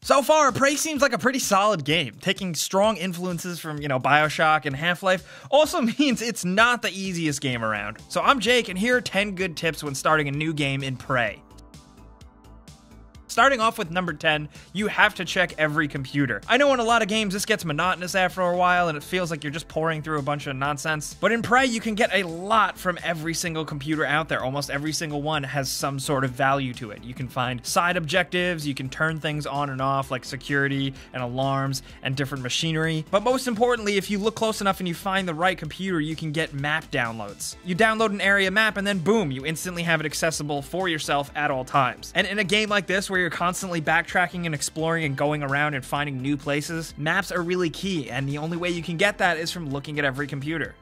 So far, Prey seems like a pretty solid game. Taking strong influences from, BioShock and Half-Life also means it's not the easiest game around. So I'm Jake, and here are 10 good tips when starting a new game in Prey. Starting off with number 10, you have to check every computer. I know in a lot of games this gets monotonous after a while and it feels like you're just pouring through a bunch of nonsense, but in Prey you can get a lot from every single computer out there. Almost every single one has some sort of value to it. You can find side objectives, you can turn things on and off like security and alarms and different machinery, but most importantly, if you look close enough and you find the right computer, you can get map downloads. You download an area map and then boom, you instantly have it accessible for yourself at all times. And in a game like this where you're constantly backtracking and exploring and going around and finding new places, maps are really key, and the only way you can get that is from looking at every computer.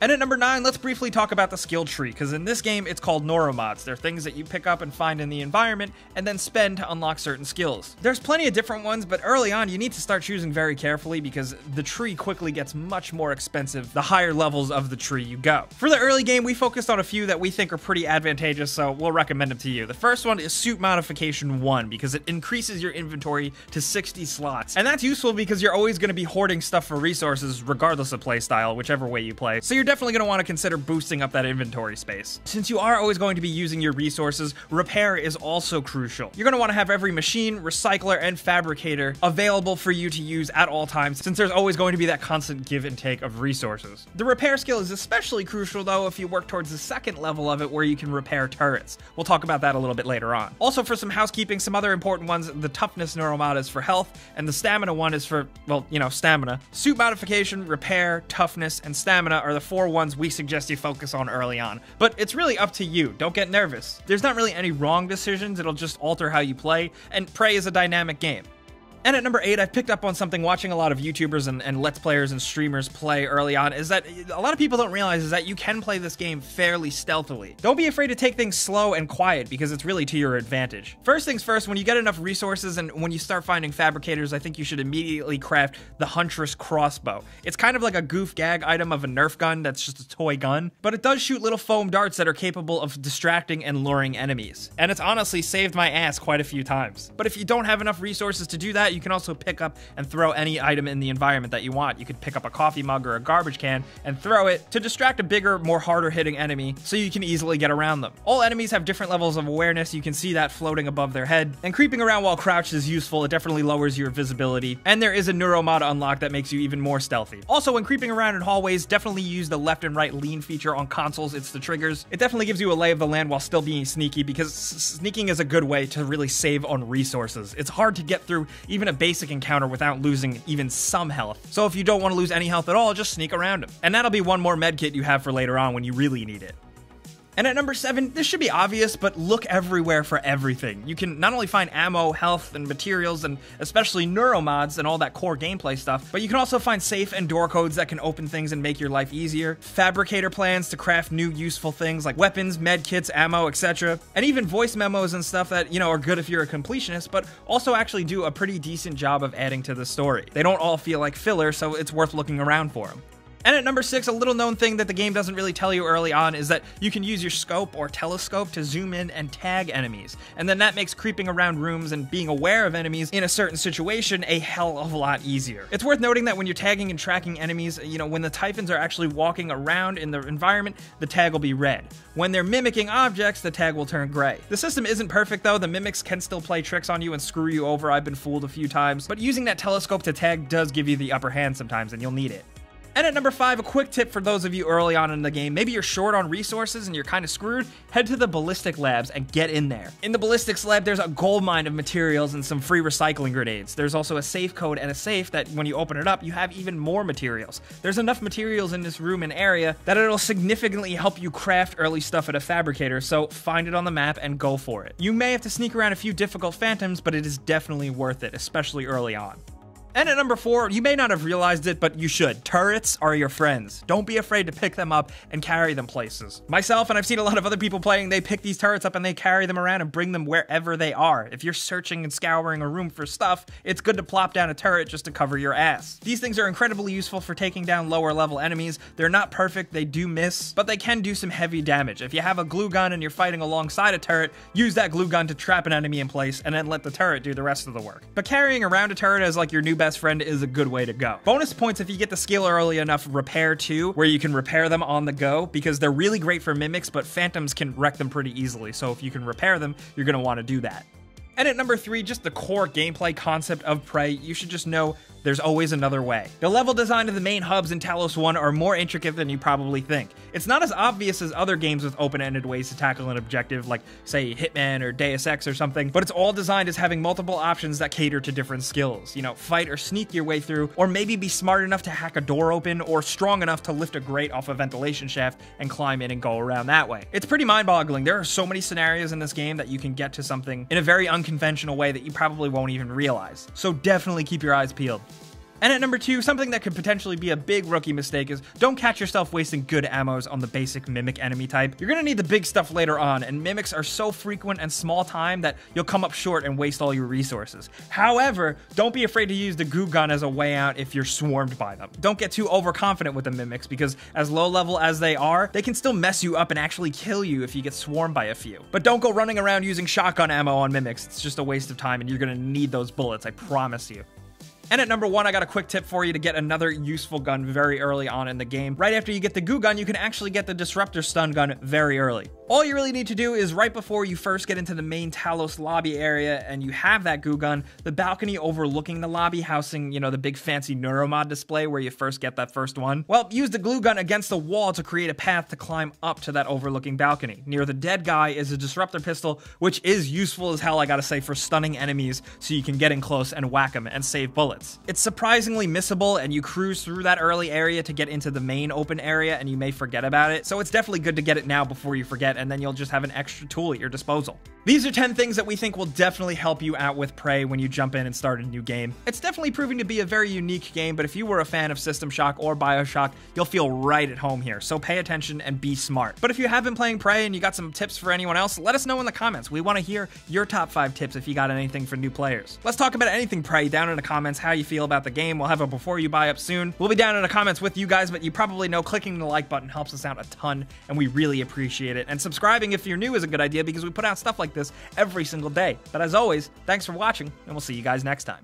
And at number 9, let's briefly talk about the skill tree, because in this game it's called neuromods. They're things that you pick up and find in the environment and then spend to unlock certain skills. There's plenty of different ones, but early on you need to start choosing very carefully because the tree quickly gets much more expensive the higher levels of the tree you go. For the early game, we focused on a few that we think are pretty advantageous, so we'll recommend them to you. The first one is Suit Modification 1, because it increases your inventory to 60 slots. And that's useful because you're always going to be hoarding stuff for resources regardless of playstyle, whichever way you play. So you're definitely going to want to consider boosting up that inventory space. Since you are always going to be using your resources, repair is also crucial. You're going to want to have every machine, recycler, and fabricator available for you to use at all times, since there's always going to be that constant give and take of resources. The repair skill is especially crucial though if you work towards the second level of it where you can repair turrets. We'll talk about that a little bit later on. Also, for some housekeeping, some other important ones, the toughness neuromod is for health, and the stamina one is for, well, stamina. Suit modification, repair, toughness, and stamina are the 4 ones we suggest you focus on early on, but it's really up to you. Don't get nervous. There's not really any wrong decisions, it'll just alter how you play, and Prey is a dynamic game. And at number 8, I've picked up on something watching a lot of YouTubers and Let's Players and streamers play early on, is that a lot of people don't realize is that you can play this game fairly stealthily. Don't be afraid to take things slow and quiet because it's really to your advantage. First things first, when you get enough resources and when you start finding fabricators, I think you should immediately craft the Huntress crossbow. It's kind of like a goof gag item of a Nerf gun that's just a toy gun, but it does shoot little foam darts that are capable of distracting and luring enemies. And it's honestly saved my ass quite a few times. But if you don't have enough resources to do that, you can also pick up and throw any item in the environment that you want. You could pick up a coffee mug or a garbage can and throw it to distract a bigger, more harder hitting enemy so you can easily get around them. All enemies have different levels of awareness. You can see that floating above their head, and creeping around while crouched is useful. It definitely lowers your visibility, and there is a neuromod unlock that makes you even more stealthy. Also, when creeping around in hallways, definitely use the left and right lean feature on consoles. It's the triggers. It definitely gives you a lay of the land while still being sneaky, because sneaking is a good way to really save on resources. It's hard to get through even a basic encounter without losing even some health. So if you don't want to lose any health at all, just sneak around him. And that'll be one more medkit you have for later on when you really need it. And at number 7, this should be obvious, but look everywhere for everything. You can not only find ammo, health, and materials, and especially neuromods and all that core gameplay stuff, but you can also find safe and door codes that can open things and make your life easier, fabricator plans to craft new useful things like weapons, med kits, ammo, etc., and even voice memos and stuff that, are good if you're a completionist, but also actually do a pretty decent job of adding to the story. They don't all feel like filler, so it's worth looking around for them. And at number 6, a little known thing that the game doesn't really tell you early on is that you can use your scope or telescope to zoom in and tag enemies. And then that makes creeping around rooms and being aware of enemies in a certain situation a hell of a lot easier. It's worth noting that when you're tagging and tracking enemies, when the Typhons are actually walking around in the environment, the tag will be red. When they're mimicking objects, the tag will turn gray. The system isn't perfect though. The mimics can still play tricks on you and screw you over. I've been fooled a few times, but using that telescope to tag does give you the upper hand sometimes, and you'll need it. And at number 5, a quick tip for those of you early on in the game. Maybe you're short on resources and you're kind of screwed. Head to the Ballistic Labs and get in there. In the Ballistics Lab, there's a gold mine of materials and some free recycling grenades. There's also a safe code and a safe that when you open it up, you have even more materials. There's enough materials in this room and area that it'll significantly help you craft early stuff at a fabricator, so find it on the map and go for it. You may have to sneak around a few difficult phantoms, but it is definitely worth it, especially early on. And at number 4, you may not have realized it, but you should. Turrets are your friends. Don't be afraid to pick them up and carry them places. Myself, and I've seen a lot of other people playing, they pick these turrets up and they carry them around and bring them wherever they are. If you're searching and scouring a room for stuff, it's good to plop down a turret just to cover your ass. These things are incredibly useful for taking down lower level enemies. They're not perfect, they do miss, but they can do some heavy damage. If you have a glue gun and you're fighting alongside a turret, use that glue gun to trap an enemy in place and then let the turret do the rest of the work. But carrying around a turret as like your new best friend is a good way to go. Bonus points if you get the skill early enough repair too, where you can repair them on the go, because they're really great for mimics, but phantoms can wreck them pretty easily. So if you can repair them, you're gonna want to do that. And at number 3, just the core gameplay concept of Prey, you should just know there's always another way. The level design of the main hubs in Talos 1 are more intricate than you probably think. It's not as obvious as other games with open-ended ways to tackle an objective, like, say, Hitman or Deus Ex or something, but it's all designed as having multiple options that cater to different skills. You know, fight or sneak your way through, or maybe be smart enough to hack a door open, or strong enough to lift a grate off a ventilation shaft and climb in and go around that way. It's pretty mind-boggling. There are so many scenarios in this game that you can get to something in a very unconventional way that you probably won't even realize. So definitely keep your eyes peeled. And at number 2, something that could potentially be a big rookie mistake is don't catch yourself wasting good ammos on the basic mimic enemy type. You're gonna need the big stuff later on, and mimics are so frequent and small time that you'll come up short and waste all your resources. However, don't be afraid to use the goo gun as a way out if you're swarmed by them. Don't get too overconfident with the mimics, because as low level as they are, they can still mess you up and actually kill you if you get swarmed by a few. But don't go running around using shotgun ammo on mimics. It's just a waste of time, and you're gonna need those bullets, I promise you. And at number 1, I got a quick tip for you to get another useful gun very early on in the game. Right after you get the goo gun, you can actually get the disruptor stun gun very early. All you really need to do is right before you first get into the main Talos lobby area and you have that goo gun, the balcony overlooking the lobby housing, you know, the big fancy neuromod display where you first get that first one. Well, use the glue gun against the wall to create a path to climb up to that overlooking balcony. Near the dead guy is a disruptor pistol, which is useful as hell, I gotta say, for stunning enemies so you can get in close and whack them and save bullets. It's surprisingly missable, and you cruise through that early area to get into the main open area and you may forget about it, so it's definitely good to get it now before you forget, and then you'll just have an extra tool at your disposal. These are 10 things that we think will definitely help you out with Prey when you jump in and start a new game. It's definitely proving to be a very unique game, but if you were a fan of System Shock or BioShock, you'll feel right at home here, so pay attention and be smart. But if you have been playing Prey and you got some tips for anyone else, let us know in the comments. We want to hear your top 5 tips if you got anything for new players. Let's talk about anything Prey down in the comments, how you feel about the game. We'll have a before you buy up soon. We'll be down in the comments with you guys, but you probably know clicking the like button helps us out a ton, and we really appreciate it. And subscribing if you're new is a good idea, because we put out stuff like this every single day. But as always, thanks for watching, and we'll see you guys next time.